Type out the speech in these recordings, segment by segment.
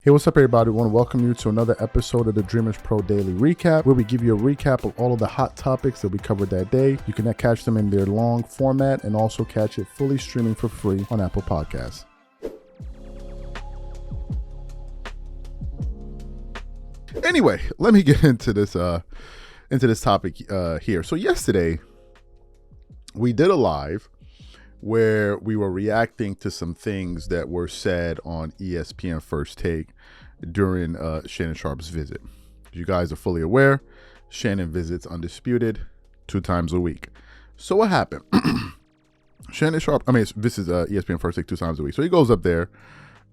Hey, what's up, everybody? I want to welcome you to another episode of the Dreamers Pro Daily Recap, where we give you a recap of all of the hot topics that we covered that day. You can catch them in their long format and also catch it fully streaming for free on Apple Podcasts. Anyway, let me get into this topic here. So yesterday, we did a live where we were reacting to some things that were said on ESPN First Take during Shannon Sharpe's visit. You guys are fully aware, Shannon visits Undisputed 2 times a week. So what happened? Shannon Sharpe, this is ESPN First Take 2 times a week. So he goes up there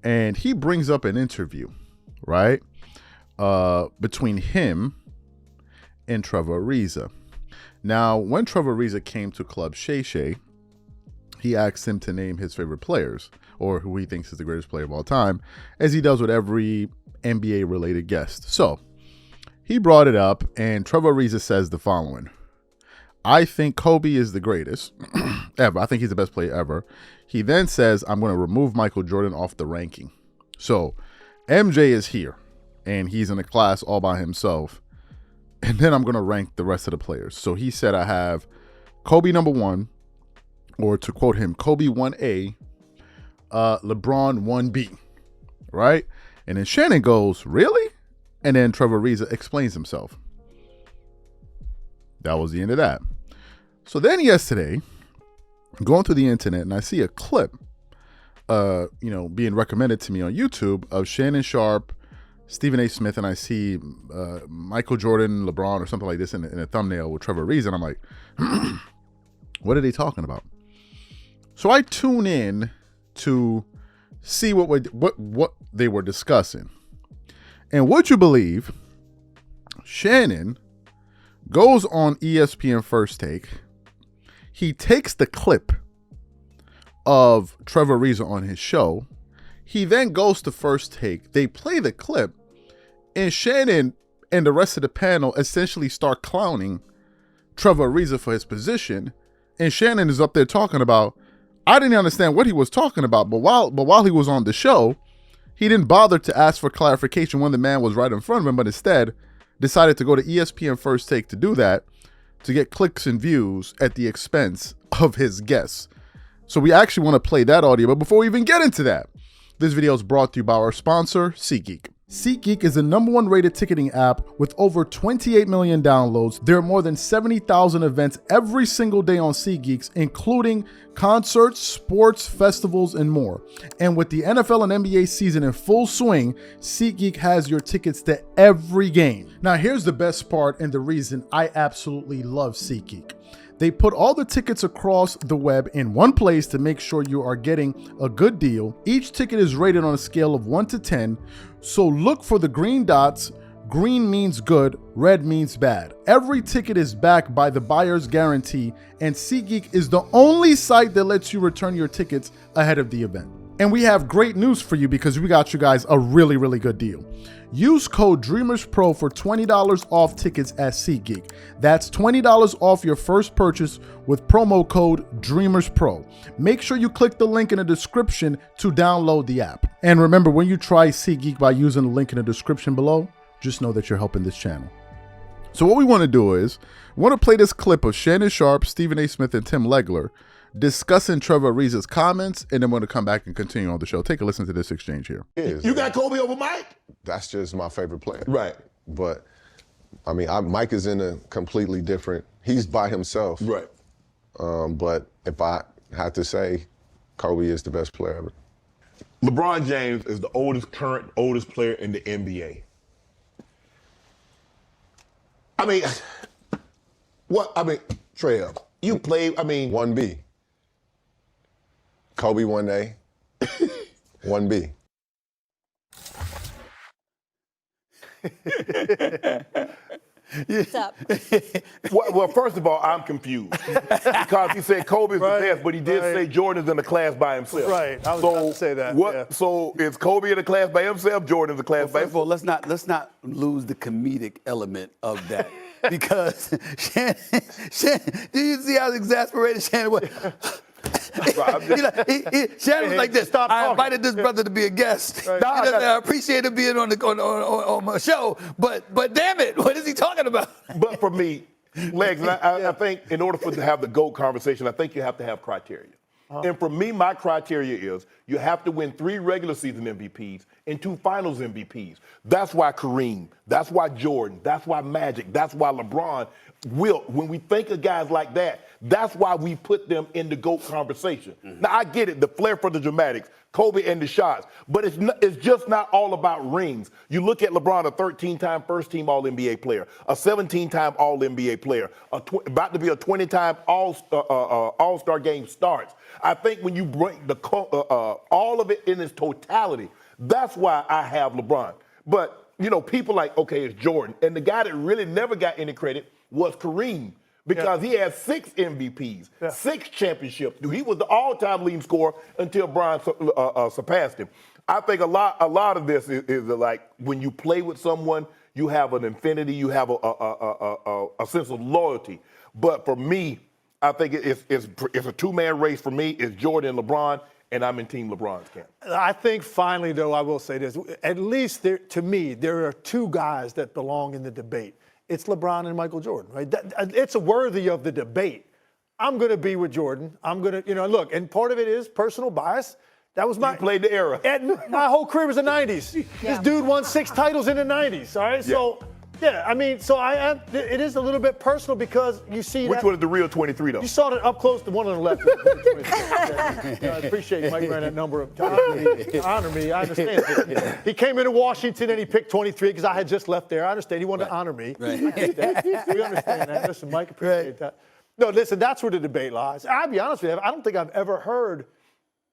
and he brings up an interview, right? Between him and Trevor Ariza. Now, when Trevor Ariza came to Club Shay Shay, he asked him to name his favorite players or who he thinks is the greatest player of all time, as he does with every NBA related guest. So he brought it up and Trevor Ariza says the following: I think Kobe is the greatest ever. I think he's the best player ever. He then says, I'm going to remove Michael Jordan off the ranking. So MJ is here and he's in a class all by himself. And then I'm going to rank the rest of the players. So he said, I have Kobe number 1, or to quote him, Kobe 1A, LeBron 1B, right? And then Shannon goes, really? And then Trevor Ariza explains himself. That was the end of that. So then yesterday, going through the internet, and I see a clip, being recommended to me on YouTube of Shannon Sharpe, Stephen A. Smith, and I see Michael Jordan, LeBron, or something like this in a thumbnail with Trevor Ariza, and I'm like, what are they talking about? So I tune in to see what they were discussing. And would you believe, Shannon goes on ESPN First Take. He takes the clip of Trevor Ariza on his show. He then goes to First Take. They play the clip, and Shannon and the rest of the panel essentially start clowning Trevor Ariza for his position. And Shannon is up there talking about, I didn't understand what he was talking about, but while he was on the show, he didn't bother to ask for clarification when the man was right in front of him, but instead decided to go to ESPN First Take to do that, to get clicks and views at the expense of his guests. So we actually want to play that audio, but before we even get into that, this video is brought to you by our sponsor, SeatGeek. SeatGeek is the #1 rated ticketing app with over 28 million downloads. There are more than 70,000 events every single day on SeatGeek, including concerts, sports, festivals, and more. And with the NFL and NBA season in full swing, SeatGeek has your tickets to every game. Now, here's the best part and the reason I absolutely love SeatGeek. They put all the tickets across the web in one place to make sure you are getting a good deal. Each ticket is rated on a scale of 1 to 10. So look for the green dots. Green means good, red means bad. Every ticket is backed by the buyer's guarantee, and SeatGeek is the only site that lets you return your tickets ahead of the event. And we have great news for you because we got you guys a really, really good deal. Use code DREAMERSPRO for $20 off tickets at SeatGeek. That's $20 off your first purchase with promo code DREAMERSPRO. Make sure you click the link in the description to download the app. And remember, when you try SeatGeek by using the link in the description below, just know that you're helping this channel. So what we want to do is, we want to play this clip of Shannon Sharpe, Stephen A. Smith, and Tim Legler discussing Trevor Ariza's comments, and then we're going to come back and continue on the show. Take a listen to this exchange here. You got Kobe over Mike? That's just my favorite player. Right. But, Mike is in a completely different, he's by himself. Right. But if I had to say, Kobe is the best player ever. LeBron James is the current oldest player in the NBA. Trev, you played, 1B. Kobe 1A, 1B. What's up? Well, first of all, I'm confused. Because he said Kobe's the best, but he did say Jordan's in the class by himself. Right, I was about to say that. Yeah. So is Kobe in the class by himself, Jordan's in the class by First of all, himself? let's not lose the comedic element of that. Because Shannon, do you see how exasperated Shannon was? Shannon was like this. Stop I talking. invited this brother to be a guest. Right. I appreciate him being on my show, but damn it, what is he talking about? But for me, Legs, and I think in order to have the GOAT conversation, I think you have to have criteria. And for me, my criteria is you have to win 3 regular season MVPs and 2 finals MVPs. That's why Kareem, that's why Jordan, that's why Magic, that's why LeBron, Wilt. When we think of guys like that, that's why we put them in the GOAT conversation. Now, I get it, the flair for the dramatics, Kobe and the shots, but it's just not all about rings. You look at LeBron, a 13-time first-team All-NBA player, a 17-time All-NBA player, about to be a 20-time All-Star game starts. I think when you bring all of it in its totality, that's why I have LeBron. But, people like, okay, it's Jordan. And the guy that really never got any credit was Kareem because he had 6 MVPs, 6 championships. He was the all-time leading scorer until Bryant surpassed him. I think a lot of this is like when you play with someone, you have an affinity, you have a sense of loyalty. But for me, I think it's a two-man race for me. It's Jordan and LeBron, and I'm in Team LeBron's camp. I think finally, though, I will say this. At least to me, there are 2 guys that belong in the debate. It's LeBron and Michael Jordan, right? It's worthy of the debate. I'm going to be with Jordan. I'm going to, look, and part of it is personal bias. That was You played the era. My whole career was the 90s. This dude won 6 titles in the 90s, all right? Yeah. So, it is a little bit personal because you see Which one is the real 23, though? You saw it up close, the one on the left. I appreciate Mike ran that number up. Honor me. I understand. He came into Washington and he picked 23 because I had just left there. I understand. He wanted to honor me. Right. I get that. We understand that. Listen, Mike, appreciate that. No, listen, that's where the debate lies. I'll be honest with you. I don't think I've ever heard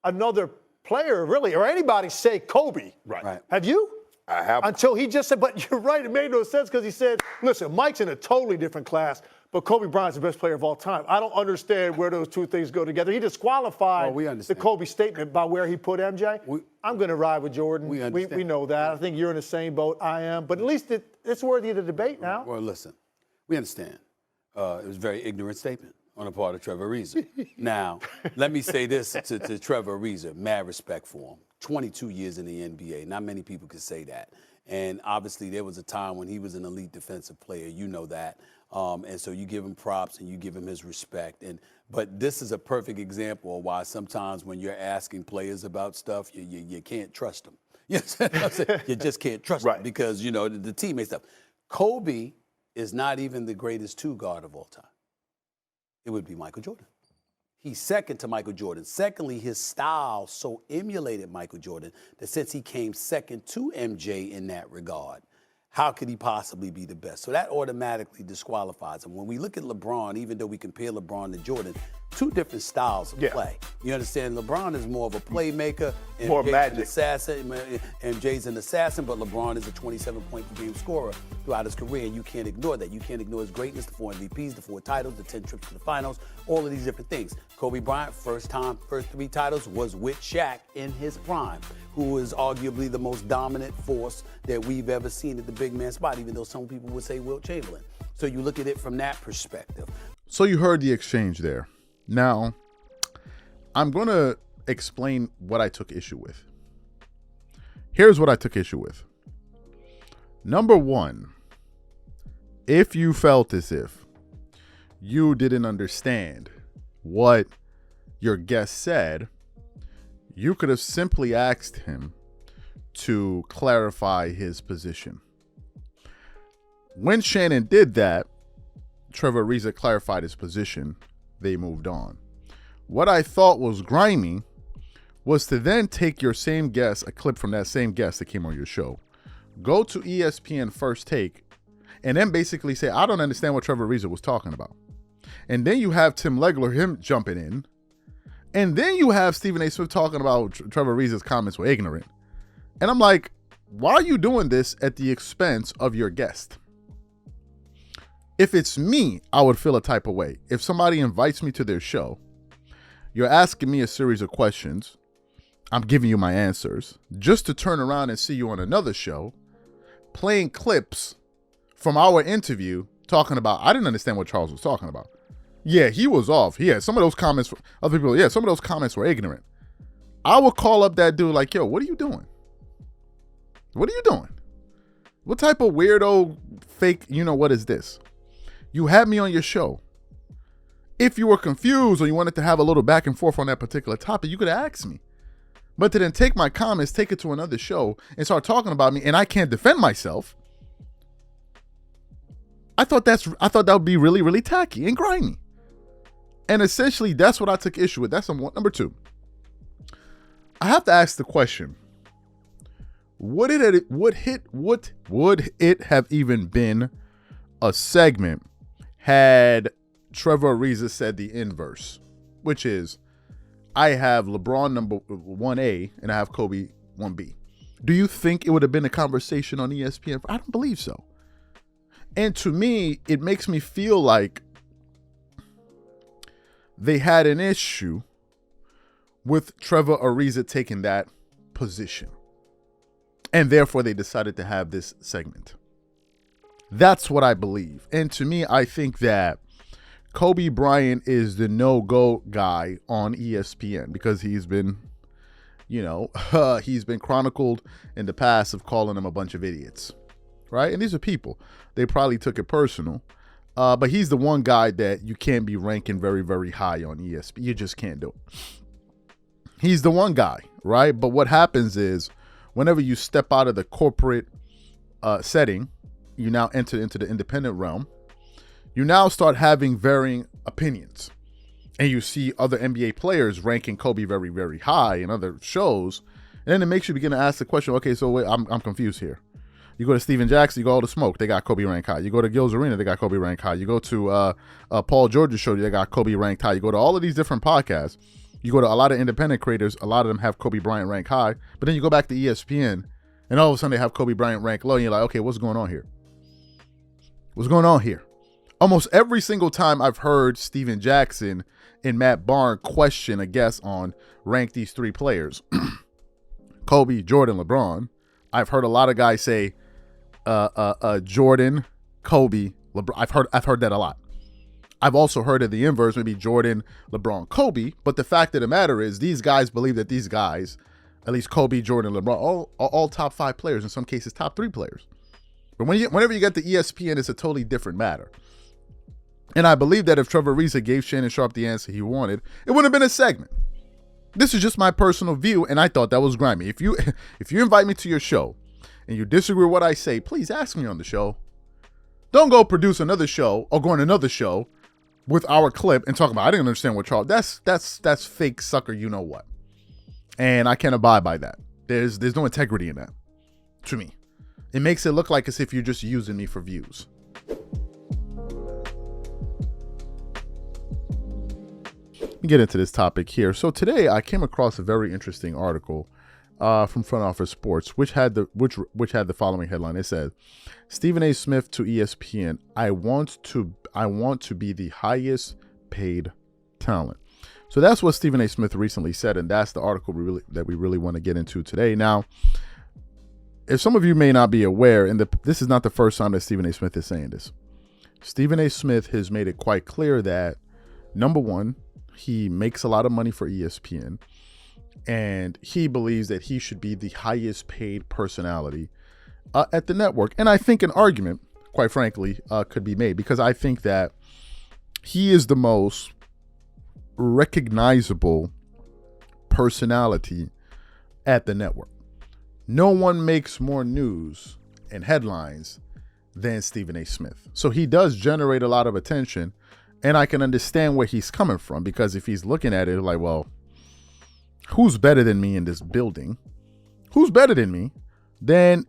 another player really or anybody say Kobe. Right. Have you? I have. Until he just said, but you're right, it made no sense because he said, listen, Mike's in a totally different class, but Kobe Bryant's the best player of all time. I don't understand where those 2 things go together. He disqualified the Kobe statement by where he put MJ. I'm going to ride with Jordan. We understand. We know that. I think you're in the same boat I am, but at least it's worthy of the debate now. Well, listen, we understand. It was a very ignorant statement on the part of Trevor Ariza. Now, let me say this to Trevor Ariza, mad respect for him. 22 years in the NBA. Not many people could say that. And obviously there was a time when he was an elite defensive player. You know that. And so you give him props and you give him his respect. But this is a perfect example of why sometimes when you're asking players about stuff, you can't trust them. You know what I'm saying? You just can't trust them because, the teammate stuff. Kobe is not even the greatest 2 guard of all time. It would be Michael Jordan. He's second to Michael Jordan. Secondly, his style so emulated Michael Jordan that since he came second to MJ in that regard, how could he possibly be the best? So that automatically disqualifies him. When we look at LeBron, even though we compare LeBron to Jordan, 2 different styles of play. You understand? LeBron is more of a playmaker. More magic. MJ's an assassin, but LeBron is a 27-point-per-game scorer throughout his career, and you can't ignore that. You can't ignore his greatness, the 4 MVPs, the 4 titles, the 10 trips to the finals, all of these different things. Kobe Bryant, first 3 titles, was with Shaq in his prime, who is arguably the most dominant force that we've ever seen at the big man spot, even though some people would say Wilt Chamberlain. So you look at it from that perspective. So you heard the exchange there. Now, I'm going to explain what I took issue with. Here's what I took issue with. Number 1, if you felt as if you didn't understand what your guest said, you could have simply asked him to clarify his position. When Shannon did that, Trevor Ariza clarified his position. They moved on. What I thought was grimy was to then take your same guest, a clip from that same guest that came on your show, go to ESPN First Take, and then basically say, I don't understand what Trevor Ariza was talking about. And then you have Tim Legler, him jumping in. And then you have Stephen A. Smith talking about Trevor Ariza's comments were ignorant. And I'm like, why are you doing this at the expense of your guest? If it's me, I would feel a type of way. If somebody invites me to their show, you're asking me a series of questions, I'm giving you my answers, just to turn around and see you on another show, playing clips from our interview talking about, I didn't understand what Charles was talking about. Yeah, he was off. Yeah, some of those comments, other people, yeah, some of those comments were ignorant. I would call up that dude like, yo, what are you doing? What are you doing? What type of weirdo fake, what is this? You had me on your show. If you were confused or you wanted to have a little back and forth on that particular topic, you could ask me. But to then take my comments, take it to another show and start talking about me and I can't defend myself. I thought that would be really, really tacky and grimy. And essentially that's what I took issue with. That's number two. I have to ask the question. Would it have even been a segment had Trevor Ariza said the inverse, which is I have LeBron number 1A and I have Kobe 1B. Do you think it would have been a conversation on ESPN? I don't believe so. And to me, it makes me feel like they had an issue with Trevor Ariza taking that position. And therefore, they decided to have this segment. That's what I believe. And to me, I think that Kobe Bryant is the no-go guy on ESPN because he's been, he's been chronicled in the past of calling them a bunch of idiots, right? And these are people. They probably took it personal. But he's the one guy that you can't be ranking very, very high on ESPN. You just can't do it. He's the one guy, right? But what happens is whenever you step out of the corporate setting, you now enter into the independent realm. You now start having varying opinions. And you see other NBA players ranking Kobe very, very high in other shows. And then it makes you begin to ask the question, okay, so wait, I'm confused here. You go to Steven Jackson, you go to Smoke, they got Kobe ranked high. You go to Gil's Arena, they got Kobe ranked high. You go to Paul George's show, they got Kobe ranked high. You go to all of these different podcasts. You go to a lot of independent creators, a lot of them have Kobe Bryant ranked high. But then you go back to ESPN, and all of a sudden they have Kobe Bryant ranked low, and you're like, okay, what's going on here? What's going on here? Almost every single time I've heard Steven Jackson and Matt Barnes question a guest on rank these three players, Kobe, Jordan, LeBron, I've heard a lot of guys say Jordan, Kobe, LeBron. I've heard that a lot. I've also heard of the inverse, maybe Jordan, LeBron, Kobe. But the fact of the matter is these guys believe that these guys, at least Kobe, Jordan, LeBron, all top 5 players, in some cases top 3 players. But whenever you get to ESPN, it's a totally different matter. And I believe that if Trevor Ariza gave Shannon Sharpe the answer he wanted, it wouldn't have been a segment. This is just my personal view, and I thought that was grimy. If you invite me to your show and you disagree with what I say, please ask me on the show. Don't go produce another show or go on another show with our clip and talk about, I didn't understand what Charles, that's fake sucker, you know what. And I can't abide by that. There's no integrity in that, to me. It makes it look like as if you're just using me for views. Let me get into this topic here. So today I came across a very interesting article from Front Office Sports, which had the following headline. It said, Stephen A. Smith to ESPN, I want to be the highest paid talent. So that's what Stephen A. Smith recently said, and that's the article that we really want to get into today. Now, if some of you may not be aware, and this is not the first time that Stephen A. Smith is saying this. Stephen A. Smith has made it quite clear that, number one, he makes a lot of money for ESPN, and he believes that he should be the highest paid personality at the network. And I think an argument, quite frankly, could be made, because I think that he is the most recognizable personality at the network. No one makes more news and headlines than Stephen A. Smith. So he does generate a lot of attention, and I can understand where he's coming from, because if he's looking at it like, well, who's better than me in this building? Who's better than me? Then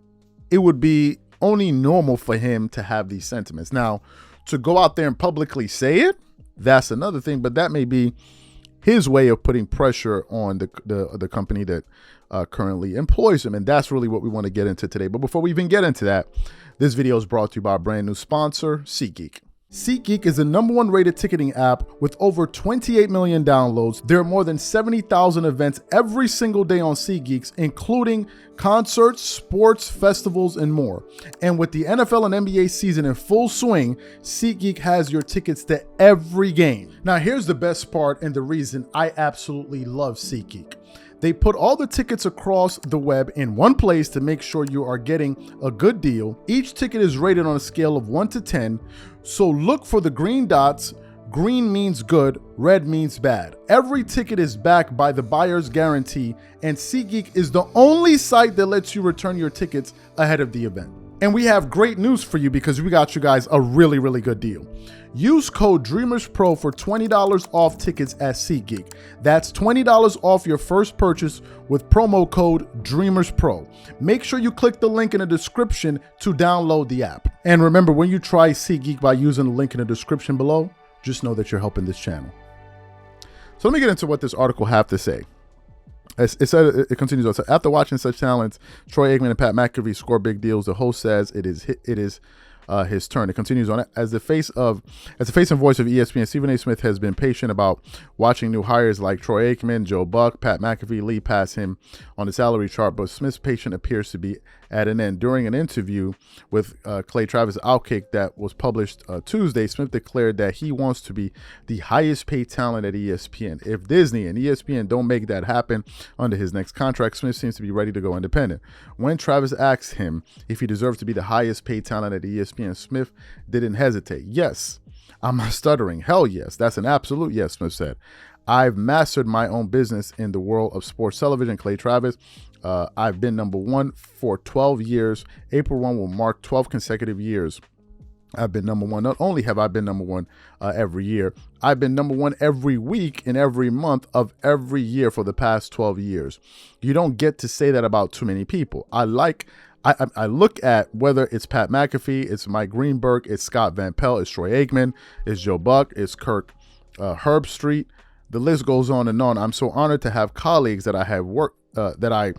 it would be only normal for him to have these sentiments. Now, to go out there and publicly say it, that's another thing, but that may be his way of putting pressure on the company that currently employs him. And that's really what we want to get into today. But before we even get into that, this video is brought to you by our brand new sponsor, SeatGeek. SeatGeek is the #1 rated ticketing app with over 28 million downloads. There are more than 70,000 events every single day on SeatGeek, including concerts, sports, festivals, and more. And with the NFL and NBA season in full swing, SeatGeek has your tickets to every game. Now, here's the best part and the reason I absolutely love SeatGeek. They put all the tickets across the web in one place to make sure you are getting a good deal. Each ticket is rated on a scale of 1 to 10, so look for the green dots. Green means good, red means bad. Every ticket is backed by the buyer's guarantee, and SeatGeek is the only site that lets you return your tickets ahead of the event. And we have great news for you because we got you guys a really, really good deal. Use code DREAMERSPRO for $20 off tickets at SeatGeek. That's $20 off your first purchase with promo code DREAMERSPRO. Make sure you click the link in the description to download the app. And remember, when you try SeatGeek by using the link in the description below, just know that you're helping this channel. So let me get into what this article have to say. It continues on. So after watching such talents, Troy Aikman and Pat McAfee score big deals, the host says it is his turn. It continues on. As the face and voice of ESPN, Stephen A. Smith has been patient about watching new hires like Troy Aikman, Joe Buck, Pat McAfee lead past him on the salary chart, but Smith's patience appears to be at an end. During an interview with Clay Travis' Outkick that was published Tuesday, Smith declared that he wants to be the highest paid talent at ESPN. If Disney and ESPN don't make that happen under his next contract, Smith seems to be ready to go independent. When Travis asked him if he deserved to be the highest paid talent at ESPN, Smith didn't hesitate. Yes, I'm not stuttering. Hell yes. That's an absolute yes, Smith said. I've mastered my own business in the world of sports television, Clay Travis. I've been #1 for 12 years. April 1 will mark 12 consecutive years. I've been #1. Not only have I been #1 every year, I've been #1 every week and every month of every year for the past 12 years. You don't get to say that about too many people. I look at whether it's Pat McAfee, it's Mike Greenberg, it's Scott Van Pelt, it's Troy Aikman, it's Joe Buck, it's Kirk Herbstreit. The list goes on and on. I'm so honored to have colleagues that I have worked that I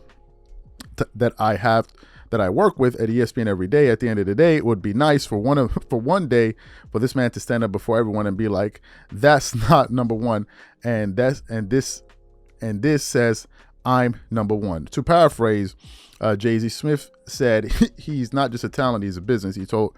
work with at ESPN every day. At the end of the day, it would be nice for one day for this man to stand up before everyone and be like, "That's not #1," and this says I'm #1. To paraphrase Jay-Z, Smith said he's not just a talent, he's a business. He told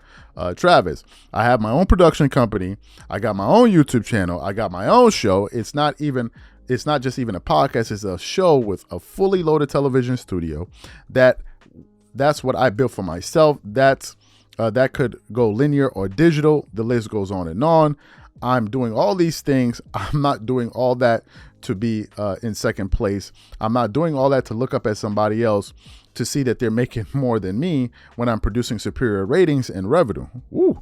Travis, I have my own production company. I got my own YouTube channel. I got my own show. It's not just even a podcast. It's a show with a fully loaded television studio. That's what I built for myself. That could go linear or digital. The list goes on and on. I'm doing all these things. I'm not doing all that to be in second place. I'm not doing all that to look up at somebody else to see that they're making more than me when I'm producing superior ratings and revenue. Woo.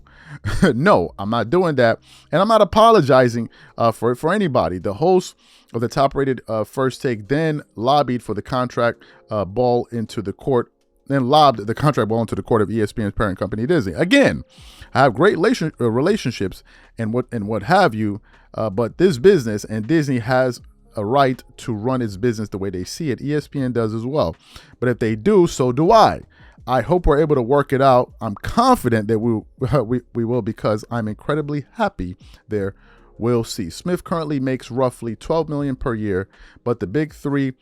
No, I'm not doing that. And I'm not apologizing for anybody. The host of the top-rated First Take then lobbied for the contract ball into the court, then lobbed the contract ball into the court of ESPN's parent company, Disney. Again, I have great relationships and what have you, but this business and Disney has a right to run its business the way they see it. ESPN does as well. But if they do, so do I. I hope we're able to work it out. I'm confident that we will because I'm incredibly happy there. We'll see. Smith currently makes roughly $12 million per year, but the big three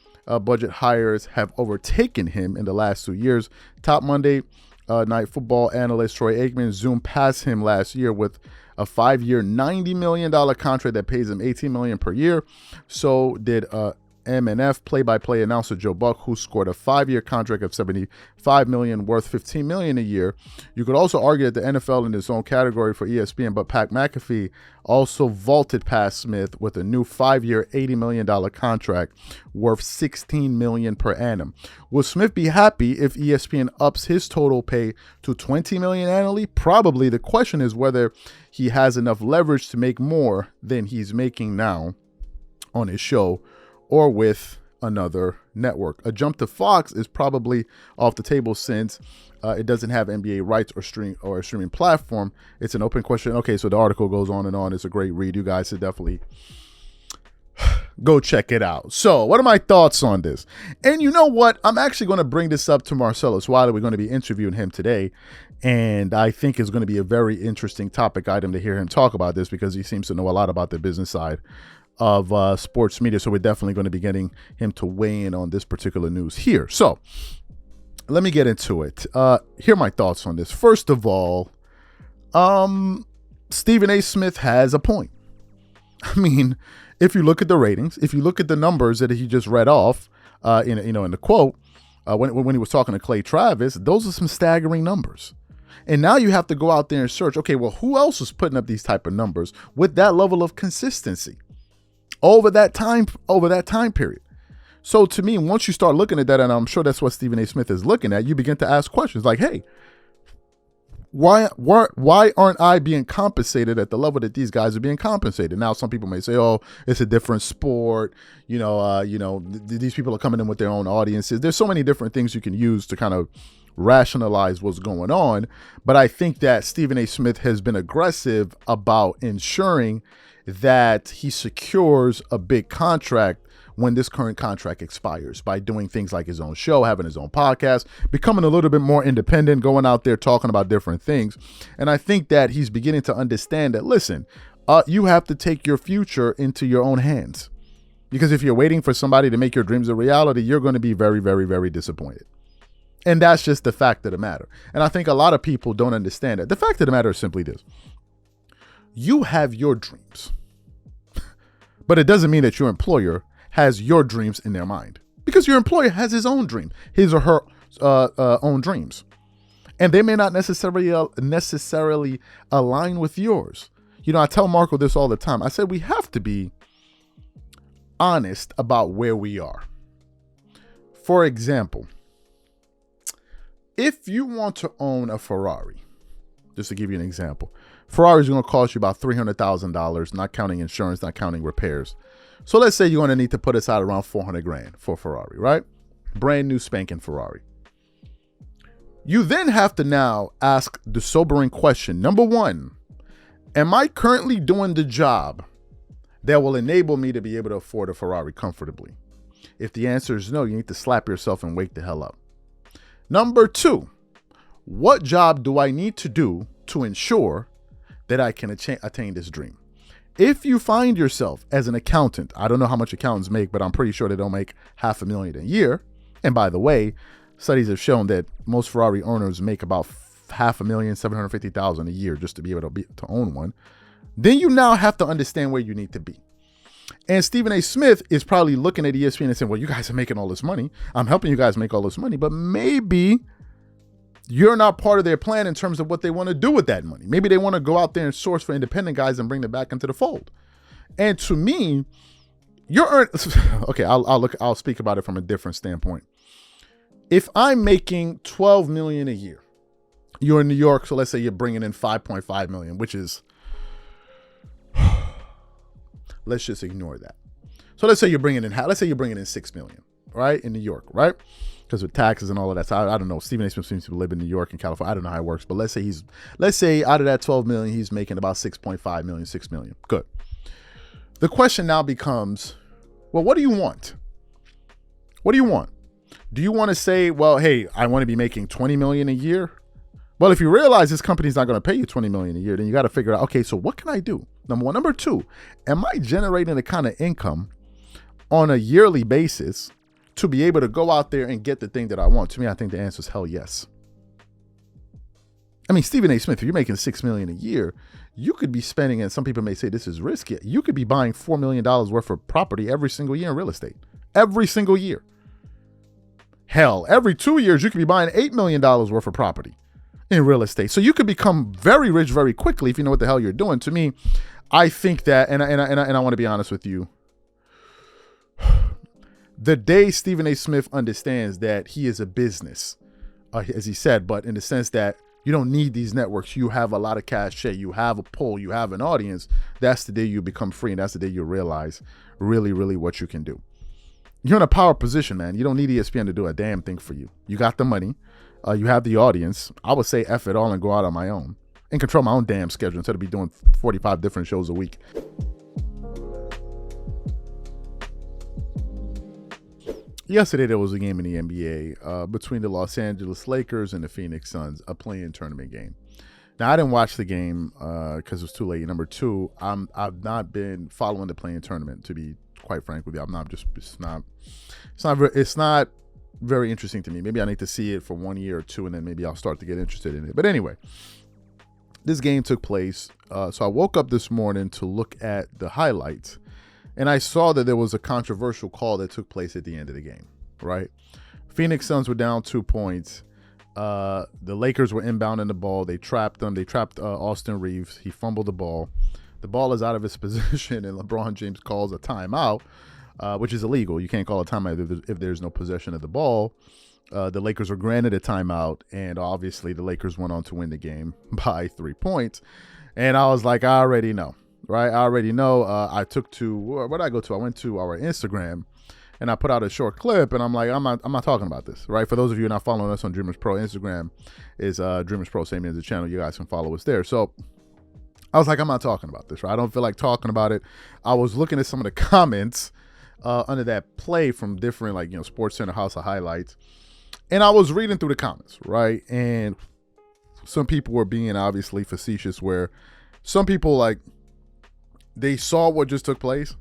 budget hires have overtaken him in the last 2 years. Top Monday Night Football analyst Troy Aikman zoomed past him last year with a 5-year, $90 million contract that pays him $18 million per year. So did M&F play-by-play announcer Joe Buck, who scored a 5-year contract of $75 million, worth $15 million a year. You could also argue that the NFL in its own category for ESPN, but Pat McAfee also vaulted past Smith with a new 5-year, $80 million contract worth $16 million per annum. Will Smith be happy if ESPN ups his total pay to $20 million annually? Probably. The question is whether he has enough leverage to make more than he's making now on his show or with another network. A jump to Fox is probably off the table since it doesn't have NBA rights or a streaming platform. It's an open question. Okay, so the article goes on and on. It's a great read. You guys should definitely go check it out. So what are my thoughts on this? And you know what? I'm actually going to bring this up to Marcellus Wiley. We're going to be interviewing him today. And I think it's going to be a very interesting topic item to hear him talk about this because he seems to know a lot about the business side of sports media. So we're definitely going to be getting him to weigh in on this particular news here. So let me get into it. Here are my thoughts on this. First of all, Stephen A. Smith has a point. I mean, if you look at the ratings, if you look at the numbers that he just read off, in the quote, when he was talking to Clay Travis, those are some staggering numbers. And now you have to go out there and search, okay, well, who else is putting up these type of numbers with that level of consistency over that time period? So to me, once you start looking at that, and I'm sure that's what Stephen A. Smith is looking at, you begin to ask questions like, hey, why aren't I being compensated at the level that these guys are being compensated? Now, some people may say, oh, it's a different sport. These people are coming in with their own audiences. There's so many different things you can use to kind of rationalize what's going on. But I think that Stephen A. Smith has been aggressive about ensuring that he secures a big contract when this current contract expires by doing things like his own show, having his own podcast, becoming a little bit more independent, going out there talking about different things. And I think that he's beginning to understand that, listen, you have to take your future into your own hands. Because if you're waiting for somebody to make your dreams a reality, you're going to be very, very, very disappointed. And that's just the fact of the matter. And I think a lot of people don't understand it. The fact of the matter is simply this. You have your dreams, but it doesn't mean that your employer has your dreams in their mind, because your employer has his own dream, his or her own dreams. And they may not necessarily align with yours. I tell Marco this all the time. I said, we have to be honest about where we are. For example, if you want to own a Ferrari, just to give you an example, Ferrari is going to cost you about $300,000, not counting insurance, not counting repairs. So let's say you're going to need to put aside around $400,000 for a Ferrari, right? Brand new spanking Ferrari. You then have to now ask the sobering question. Number one, am I currently doing the job that will enable me to be able to afford a Ferrari comfortably? If the answer is no, you need to slap yourself and wake the hell up. Number two, what job do I need to do to ensure that I can attain this dream? If you find yourself as an accountant, I don't know how much accountants make, but I'm pretty sure they don't make $500,000 a year. And by the way, studies have shown that most Ferrari owners make about $500,000, $750,000 a year just to be able to own one. Then you now have to understand where you need to be. And Stephen A. Smith is probably looking at ESPN and saying, well, you guys are making all this money. I'm helping you guys make all this money, but maybe you're not part of their plan in terms of what they want to do with that money. Maybe they want to go out there and source for independent guys and bring them back into the fold. And to me, okay, I'll speak about it from a different standpoint. If I'm making $12 million a year, you're in New York, so let's say you're bringing in $5.5 million, which is, let's just ignore that. So let's say you're bringing in $6 million, right, in New York, right? Because with taxes and all of that, so I don't know. Stephen A. Smith seems to live in New York and California. I don't know how it works, but let's say out of that $12 million, he's making about $6.5 million, $6 million. Good. The question now becomes, well, what do you want? What do you want? Do you want to say, well, hey, I want to be making $20 million a year? Well, if you realize this company's not going to pay you $20 million a year, then you got to figure out, okay, so what can I do? Number one. Number two, am I generating the kind of income on a yearly basis to be able to go out there and get the thing that I want? To me, I think the answer is hell yes. I mean, Stephen A. Smith, if you're making $6 million a year, you could be spending, and some people may say this is risky, you could be buying $4 million worth of property every single year in real estate. Every single year. Hell, every 2 years, you could be buying $8 million worth of property in real estate. So you could become very rich very quickly if you know what the hell you're doing. To me, I think that, and I want to be honest with you, the day Stephen A. Smith understands that he is a business, as he said, but in the sense that you don't need these networks, you have a lot of cachet, you have a pull, you have an audience, that's the day you become free, and that's the day you realize really, really what you can do. You're in a power position, man. You don't need ESPN to do a damn thing for you. You got the money. You have the audience. I would say F it all and go out on my own and control my own damn schedule instead of be doing 45 different shows a week. yesterday there was a game in the NBA between the Los Angeles Lakers and the Phoenix Suns, a play-in tournament game. Now, I didn't watch the game because it was too late. Number two, I've not been following the play-in tournament, to be quite frank with you. It's not very interesting to me. Maybe I need to see it for 1 year or two, and then maybe I'll start to get interested in it. But anyway, this game took place. So I woke up this morning to look at the highlights, and I saw that there was a controversial call that took place at the end of the game, right? Phoenix Suns were down 2 points. The Lakers were inbounding the ball. They trapped them. They trapped Austin Reeves. He fumbled the ball. The ball is out of his position, and LeBron James calls a timeout, which is illegal. You can't call a timeout if there's no possession of the ball. The Lakers were granted a timeout, and obviously the Lakers went on to win the game by 3 points. And I was like, I already know, right? I already know. I took to, where did I go to? I went to our Instagram, and I put out a short clip, and I'm like, I'm not talking about this, right? For those of you who are not following us on Dreamers Pro, Instagram is Dreamers Pro, same name as the channel. You guys can follow us there. So I was like, I'm not talking about this, right? I don't feel like talking about it. I was looking at some of the comments under that play from different, like, Sports Center, House of Highlights, and I was reading through the comments, right? And some people were being obviously facetious, where some people, like, they saw what just took place,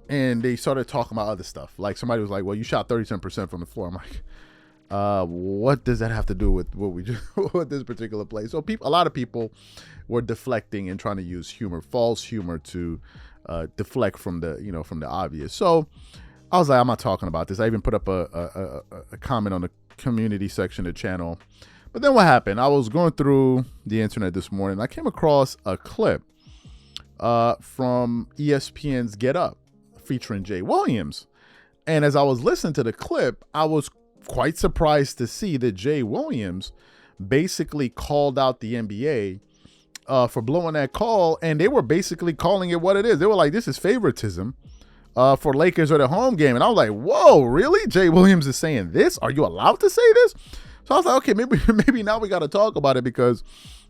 and they started talking about other stuff. Like, somebody was like, well, you shot 37% from the floor. I'm like, what does that have to do with what we just with this particular play? So a lot of people were deflecting and trying to use humor, false humor, to deflect from the from the obvious. So I was like, I'm not talking about this. I even put up a comment on the community section of the channel. But then what happened? I was going through the internet this morning. I came across a clip from ESPN's Get Up featuring Jay Williams. And as I was listening to the clip, I was quite surprised to see that Jay Williams basically called out the NBA for blowing that call, and they were basically calling it what it is. They were like, this is favoritism for Lakers or the home game. And I was like, whoa, really? Jay Williams is saying this? Are you allowed to say this? So I was like, okay, maybe now we got to talk about it, because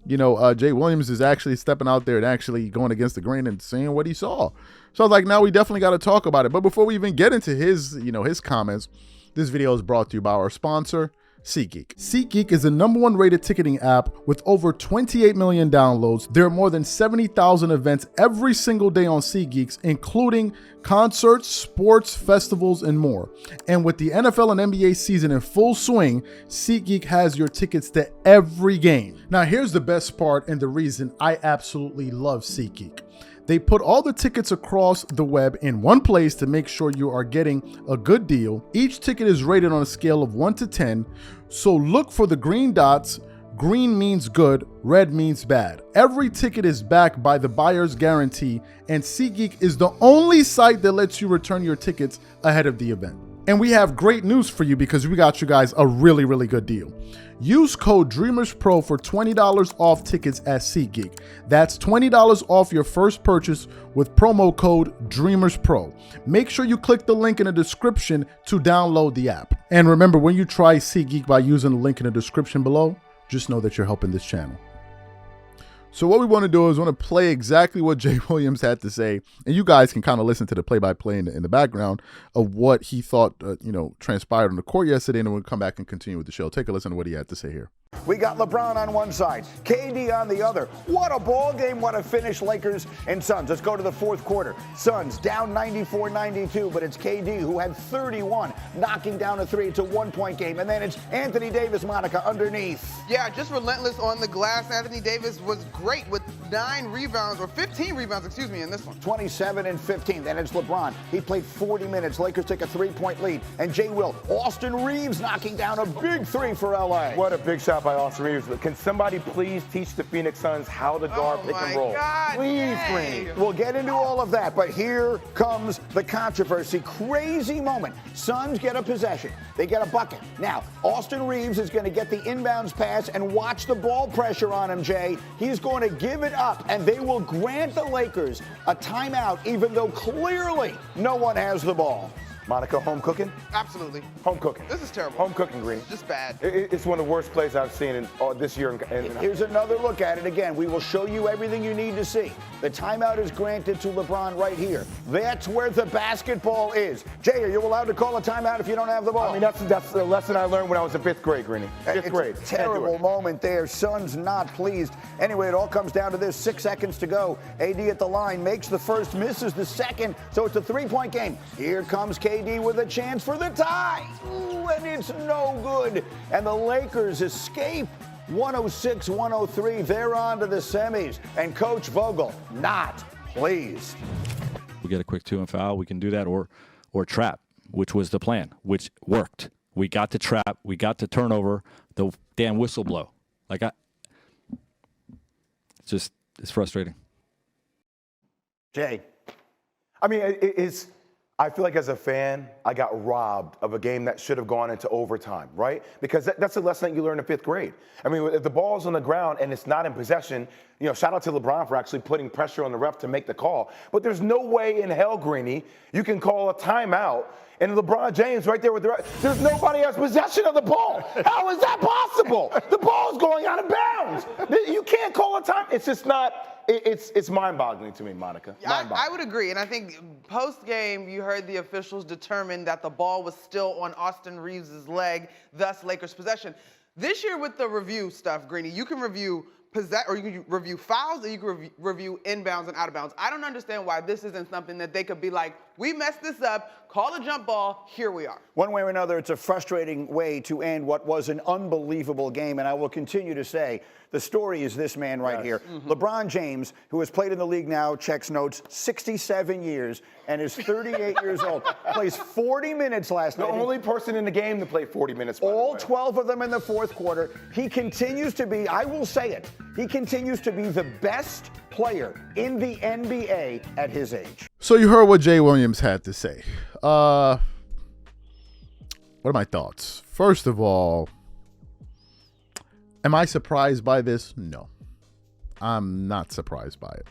Jay Williams is actually stepping out there and actually going against the grain and saying what he saw. So I was like, now we definitely got to talk about it. But before we even get into his comments, this video is brought to you by our sponsor, SeatGeek. SeatGeek is the #1 rated ticketing app with over 28 million downloads. There are more than 70,000 events every single day on SeatGeek, including concerts, sports, festivals, and more. And with the NFL and NBA season in full swing, SeatGeek has your tickets to every game. Now, here's the best part and the reason I absolutely love SeatGeek. They put all the tickets across the web in one place to make sure you are getting a good deal. Each ticket is rated on a scale of 1 to 10, so look for the green dots. Green means good, red means bad. Every ticket is backed by the buyer's guarantee, and SeatGeek is the only site that lets you return your tickets ahead of the event. And we have great news for you, because we got you guys a really, really good deal. Use code DREAMERSPRO for $20 off tickets at SeatGeek. That's $20 off your first purchase with promo code DREAMERSPRO. Make sure you click the link in the description to download the app. And remember, when you try SeatGeek by using the link in the description below, just know that you're helping this channel. So what we want to do is want to play exactly what Jay Williams had to say, and you guys can kind of listen to the play-by-play in the background of what he thought, transpired on the court yesterday, and then we'll come back and continue with the show. Take a listen to what he had to say here. We got LeBron on one side, KD on the other. What a ball game, what a finish, Lakers and Suns. Let's go to the fourth quarter. Suns down 94-92, but it's KD who had 31, knocking down a three. It's a 1-point game, and then it's Anthony Davis, Monica, underneath. Yeah, just relentless on the glass. Anthony Davis was great with 15 rebounds, in this one. 27 and 15. Then it's LeBron. He played 40 minutes. Lakers take a 3-point lead. And Jay Will, Austin Reeves knocking down a big three for LA. What a big shot by Austin Reeves. Can somebody please teach the Phoenix Suns how to guard pick and roll? God, please, Greeny. We'll get into all of that, but here comes the controversy. Crazy moment. Suns get a possession. They get a bucket. Now, Austin Reeves is going to get the inbounds pass and watch the ball pressure on him, Jay. He's going to give it up, and they will grant the Lakers a timeout, even though clearly no one has the ball. Monica, home cooking? Absolutely. Home cooking. This is terrible. Home cooking, Greeny. Just bad. It's one of the worst plays I've seen this year. Here's another look at it again. We will show you everything you need to see. The timeout is granted to LeBron right here. That's where the basketball is. Jay, are you allowed to call a timeout if you don't have the ball? I mean, that's the lesson I learned when I was in 5th grade, Greeny. 5th grade. It's a terrible moment there. Suns not pleased. Anyway, it all comes down to this. 6 seconds to go. AD at the line makes the first, misses the second. So it's a 3-point game. Here comes KD with a chance for the tie. Ooh, and it's no good. And the Lakers escape 106-103. They're on to the semis. And Coach Vogel not pleased. We get a quick 2 and foul. We can do that or trap, which was the plan, which worked. We got the trap. We got the turnover. The damn whistle blow. It's frustrating. Jay. I mean, I feel like as a fan, I got robbed of a game that should have gone into overtime, right? Because that's a lesson that you learn in 5th grade. I mean, if the ball's on the ground and it's not in possession, shout out to LeBron for actually putting pressure on the ref to make the call. But there's no way in hell, Greeny, you can call a timeout and LeBron James right there with the ref. There's nobody has possession of the ball. How is that possible? The ball's going out of bounds. You can't call a time. It's just not. It's mind-boggling to me, Monica. I would agree, and I think post-game you heard the officials determine that the ball was still on Austin Reeves' leg, thus Lakers possession. This year with the review stuff, Greeny, you can review you can review fouls, or you can review inbounds and out of bounds. I don't understand why this isn't something that they could be like, we messed this up, call a jump ball, here we are. One way or another, it's a frustrating way to end what was an unbelievable game, and I will continue to say, the story is this man right here. LeBron James, who has played in the league now, checks notes, 67 years, and is 38 years old. Plays 40 minutes last night. The only person in the game to play 40 minutes. All 12 of them in the fourth quarter. He continues to be, I will say it, he continues to be the best player in the NBA at his age. So you heard what Jay Williams had to say. What are my thoughts? First of all, am I surprised by this? No. I'm not surprised by it.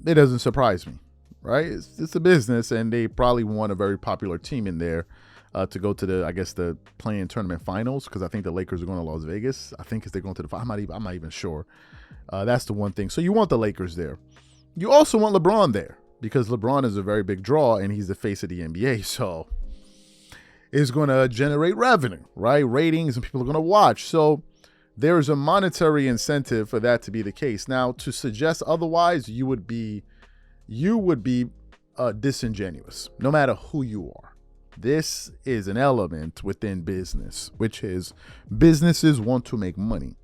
It doesn't surprise me, right? It's a business, and they probably want a very popular team in there to go to the play-in tournament finals, because I think the Lakers are going to Las Vegas. I think they're going to I'm not even sure. That's the one thing. So you want the Lakers there. You also want LeBron there, because LeBron is a very big draw, and he's the face of the NBA. So it's going to generate revenue, right? Ratings, and people are going to watch. So there is a monetary incentive for that to be the case. Now, to suggest otherwise, you would be disingenuous, no matter who you are. This is an element within business, which is businesses want to make money.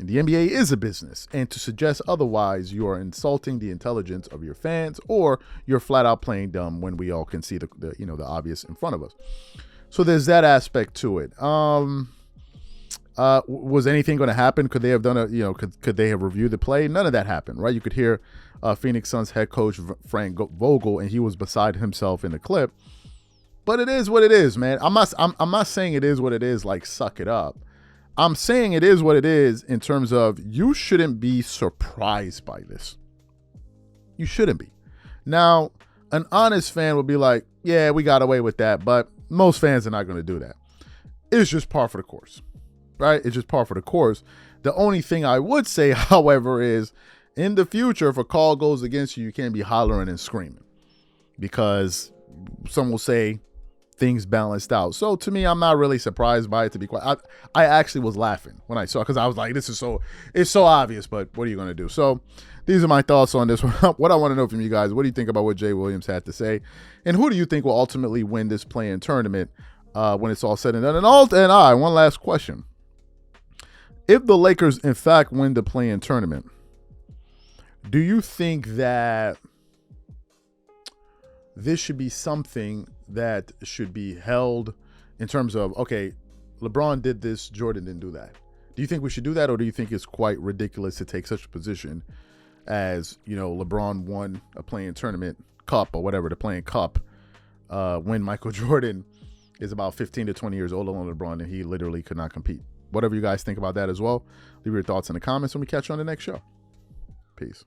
And the NBA is a business, and to suggest otherwise, you are insulting the intelligence of your fans, or you're flat out playing dumb when we all can see the obvious in front of us. So there's that aspect to it. Was anything going to happen? Could they have done could they have reviewed the play? None of that happened, right? You could hear Phoenix Suns head coach Frank Vogel, and he was beside himself in the clip. But it is what it is, man. I'm not saying it is what it is, like suck it up. I'm saying it is what it is in terms of you shouldn't be surprised by this. You shouldn't be. Now, an honest fan would be like, yeah, we got away with that, but most fans are not going to do that. It's just par for the course, right? It's just par for the course. The only thing I would say, however, is in the future, if a call goes against you, you can't be hollering and screaming, because some will say things balanced out. So to me, I'm not really surprised by it, to be quite. I actually was laughing when I saw it, because I was like, it's so obvious, but what are you going to do? So these are my thoughts on this one. What I want to know from you guys, what do you think about what Jay Williams had to say? And who do you think will ultimately win this play-in tournament when it's all said and done? And one last question. If the Lakers, in fact, win the play-in tournament, do you think that this should be something that should be held in terms of, okay, LeBron did this, Jordan didn't do that? Do you think we should do that, or do you think it's quite ridiculous to take such a position as, LeBron won a play-in tournament cup or whatever, the play-in cup, when Michael Jordan is about 15 to 20 years older than LeBron, and he literally could not compete? Whatever you guys think about that as well, leave your thoughts in the comments, and we catch you on the next show. Peace.